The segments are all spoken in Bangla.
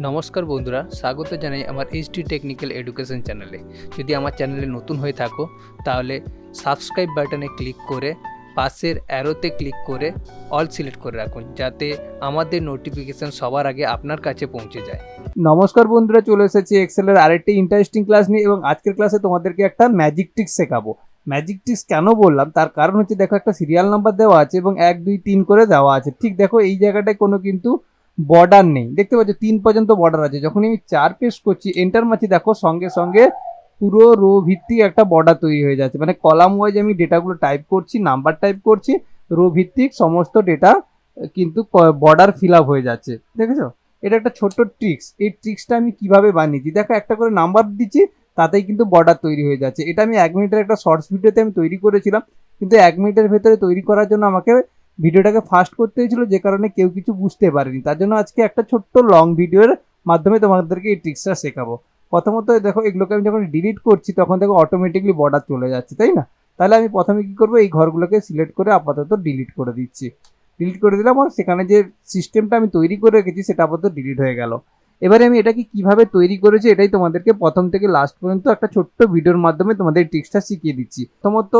নমস্কার বন্ধুরা, স্বাগত জানাই আমার এইচডি টেকনিক্যাল এডুকেশন চ্যানেলে। যদি আমার চ্যানেলে নতুন হয়ে থাকো তাহলে সাবস্ক্রাইব বাটনে ক্লিক করে পাশের অ্যারোতে ক্লিক করে অল সিলেক্ট করে রাখুন, যাতে আমাদের নোটিফিকেশান সবার আগে আপনার কাছে পৌঁছে যায়। নমস্কার বন্ধুরা, চলে এসেছি এক্সেলের আরেকটি ইন্টারেস্টিং ক্লাস নিয়ে এবং আজকের ক্লাসে তোমাদেরকে একটা ম্যাজিক ট্রিক্স শেখাবো। ম্যাজিক ট্রিক্স কেন বললাম তার কারণ হচ্ছে, দেখো একটা সিরিয়াল নাম্বার দেওয়া আছে এবং 1 2 3 করে দেওয়া আছে। ঠিক দেখো এই জায়গাটায় কোনো কিন্তু বর্ডার নেই, দেখতে পাচ্ছ 3 পর্যন্ত বর্ডার আছে। যখন আমি 4 প্রেস করছি, এন্টার মারছি, দেখো সঙ্গে সঙ্গে পুরো রো ভিত্তিক একটা বর্ডার তৈরি হয়ে যাচ্ছে। মানে কলাম ওয়াইজ আমি ডেটাগুলো টাইপ করছি, নাম্বার টাইপ করছি, রো ভিত্তিক সমস্ত ডেটা কিন্তু বর্ডার ফিল আপ হয়ে যাচ্ছে। দেখেছো, এটা একটা ছোট্ট ট্রিক্স। এই ট্রিক্সটা আমি কিভাবে বানিয়েছি দেখো, একটা করে নাম্বার দিচ্ছি, তাতেই কিন্তু বর্ডার তৈরি হয়ে যাচ্ছে। এটা আমি 1 মিনিটের একটা শর্টস ভিডিওতে আমি তৈরি করেছিলাম, কিন্তু 1 মিনিটের ভেতরে তৈরি করার জন্য আমাকে ভিডিওটাকে ফাস্ট করতে হয়েছিল, যে কারণে কেউ কিছু বুঝতে পারেনি। তার জন্য আজকে একটা ছোট্ট লং ভিডিওর মাধ্যমে তোমাদেরকে এই ট্রিক্সটা শেখাবো। প্রথমত দেখো, এগুলোকে আমি যখন ডিলিট করছি তখন দেখো অটোমেটিকলি বর্ডার চলে যাচ্ছে, তাই না? তাহলে আমি প্রথমে কি করবো, এই ঘরগুলোকে সিলেক্ট করে আপাতত ডিলিট করে দিচ্ছি। ডিলিট করে দিলাম, আর সেখানে যে সিস্টেমটা আমি তৈরি করে রেখেছি সেটা আপাতত ডিলিট হয়ে গেল। এবারে আমি এটাকে কিভাবে তৈরি করেছি এটাই তোমাদেরকে প্রথম থেকে লাস্ট পর্যন্ত একটা ছোট্ট ভিডিওর মাধ্যমে তোমাদের ট্রিক্সটা শিখিয়ে দিচ্ছি। প্রথমত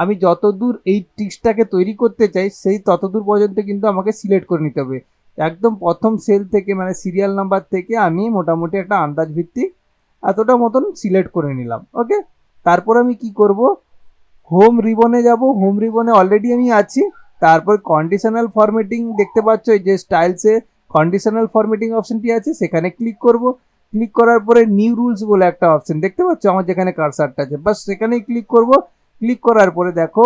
আমি যতদূর এই ট্রিক্সটাকে তৈরি করতে চাই সেই ততদূর পর্যন্ত কিন্তু আমাকে সিলেক্ট করে নিতে হবে। একদম প্রথম সেল থেকে, মানে সিরিয়াল নাম্বার থেকে আমি মোটামুটি একটা আন্দাজ ভিত্তিক এতটা মতন সিলেক্ট করে নিলাম। ওকে, তারপর আমি কি করব, হোম রিবনে যাব। হোম রিবনে অলরেডি আমি আছি। তারপর কন্ডিশনাল ফরম্যাটিং দেখতে পাচ্ছ, এই যে স্টাইলসে কন্ডিশনাল ফরম্যাটিং অপশনটি আছে, সেখানে ক্লিক করব। ক্লিক করার পরে নিউ রুলস বলে একটা অপশন দেখতে পাচ্ছ আমার যেখানে কার্সারটা আছে, বাস সেখানেই ক্লিক করব। ক্লিক করার পরে দেখো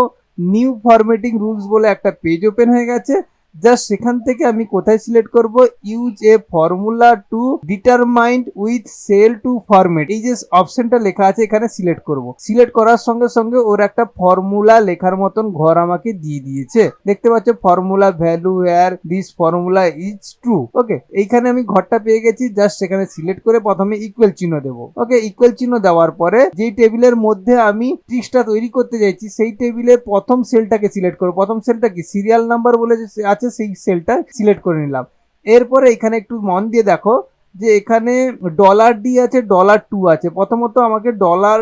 নিউ ফরম্যাটিং রুলস বলে একটা পেজ ওপেন হয়ে গেছে। জাস্ট সেখান থেকে আমি কোথায় সিলেক্ট করব, use a formula to determined with cell to format, এই যে অপশনটা লেখা আছে এখানে সিলেক্ট করব। সিলেক্ট করার সঙ্গে সঙ্গে ওর একটা ফর্মুলা লেখার মতন ঘর আমাকে দিয়ে দিয়েছে, দেখতে পাচ্ছ formula value where this formula is true. Okay, এইখানে আমি ঘরটা পেয়ে গেছি। জাস্ট সেখানে সিলেক্ট করে প্রথমে ইকুয়াল চিহ্ন দেবো। ওকে, ইকুয়াল চিহ্ন দেওয়ার পরে যেই টেবিলের মধ্যে আমি ট্রিক্সটা তৈরি করতে চাইছি সেই টেবিলের প্রথম সেলটাকে সিলেক্ট করবো। প্রথম সেলটা কি সিরিয়াল নাম্বার বলে যে আছে, সেই সেলটা সিলেক্ট করে নিলাম। এরপরে এখানে একটু মন দিয়ে দেখো যে এখানে $D আছে, $2 আছে। প্রথমত আমাকে $2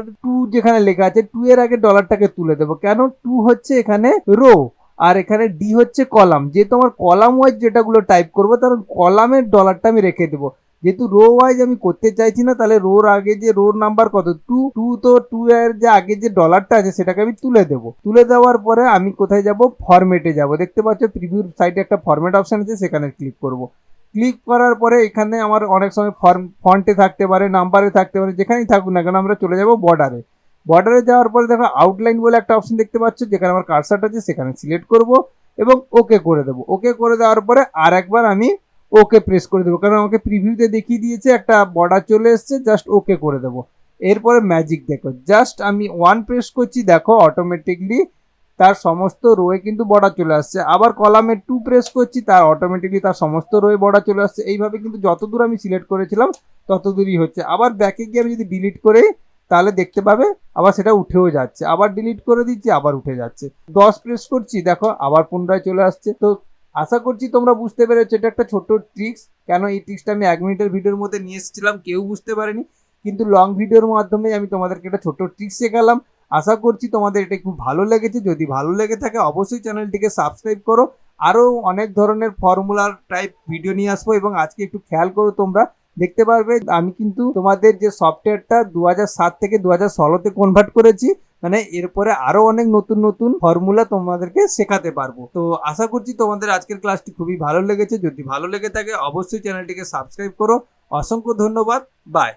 যেখানে লেখা আছে, 2 এর আগে ডলারটাকে তুলে দেবো। কেন? 2 হচ্ছে এখানে রো, আর এখানে ডি হচ্ছে কলাম। যেহেতু আমার কলাম ওয়াইজ যেটাগুলো টাইপ করবো, কারণ কলামের ডলারটা আমি রেখে দেবো। যেহেতু রো ওয়াইজ আমি করতে চাইছি না, তাহলে রোর আগে যে রোর নাম্বার কত 2, তো 2 এর যে আগে যে ডলারটা আছে সেটাকে আমি তুলে দেবো। তুলে দেওয়ার পরে আমি কোথায় যাব, ফরম্যাটে যাব। দেখতে পাচ্ছ প্রিভিউর সাইডে একটা ফরম্যাট অপশন আছে, সেখানে ক্লিক করব। ক্লিক করার পরে এখানে আমার অনেক সময় ফন্টে থাকতে পারে, নাম্বারে থাকতে পারে, যেখানেই থাকুক না কেন আমরা চলে যাব বর্ডারে। বর্ডারে যাওয়ার পরে দেখো আউটলাইন বলে একটা অপশন দেখতে পাচ্ছ, যেখানে আমার কার্সারটা আছে সেখানে সিলেক্ট করব এবং ওকে করে দেবো। ওকে করে দেওয়ার পরে আর একবার আমি ওকে প্রেস করে দেবো, কারণ আমাকে প্রিভিউতে দেখিয়ে দিয়েছে একটা বর্ডার চলে এসছে। জাস্ট ওকে করে দেবো। এরপরে ম্যাজিক দেখো, জাস্ট আমি 1 প্রেস করছি, দেখো অটোমেটিকলি তার সমস্ত রোয়ে কিন্তু বর্ডার চলে আসছে। আবার কলামে 2 প্রেস করছি, তার অটোমেটিকলি তার সমস্ত রোয়ে বর্ডার চলে আসছে। এইভাবে কিন্তু যতদূর আমি সিলেক্ট করেছিলাম ততদূরই হচ্ছে। আবার ব্যাকে গিয়ে আমি যদি ডিলিট করে তাহলে দেখতে পাবে আবার সেটা উঠেও যাচ্ছে। আবার ডিলিট করে দিচ্ছি, আবার উঠে যাচ্ছে। 10 প্রেস করছি, দেখো আবার পুনরায় চলে আসছে। তো আশা করছি তোমরা বুঝতে পেরেছো, এটা একটা ছোট ট্রিক্স। কেন এই ট্রিক্সটা আমি 1 মিনিটের ভিডিওর মধ্যে নিয়ে এসেছিলাম, কেউ বুঝতে পারেনি, কিন্তু লং ভিডিওর মাধ্যমে আমি তোমাদেরকে একটা ছোট ট্রিক্স শেখালাম। আশা করছি তোমাদের এটা খুব ভালো লেগেছে। যদি ভালো লেগে থাকে অবশ্যই চ্যানেলটিকে সাবস্ক্রাইব করো। আরও অনেক ধরনের ফর্মুলার টাইপ ভিডিও নিয়ে আসবো, এবং আজকে একটু খেয়াল করো, তোমরা দেখতে পারবে আমি কিন্তু তোমাদের যে সফটওয়্যারটা 2007 থেকে 2016তে কনভার্ট করেছি। মানে এরপরে আরো অনেক নতুন নতুন ফর্মুলা তোমাদেরকে শেখাতে পারবো। তো আশা করছি তোমাদের আজকের ক্লাসটি খুবই ভালো লেগেছে। যদি ভালো লেগে থাকে অবশ্যই চ্যানেলটিকে সাবস্ক্রাইব করো। অসংখ্য ধন্যবাদ। বাই।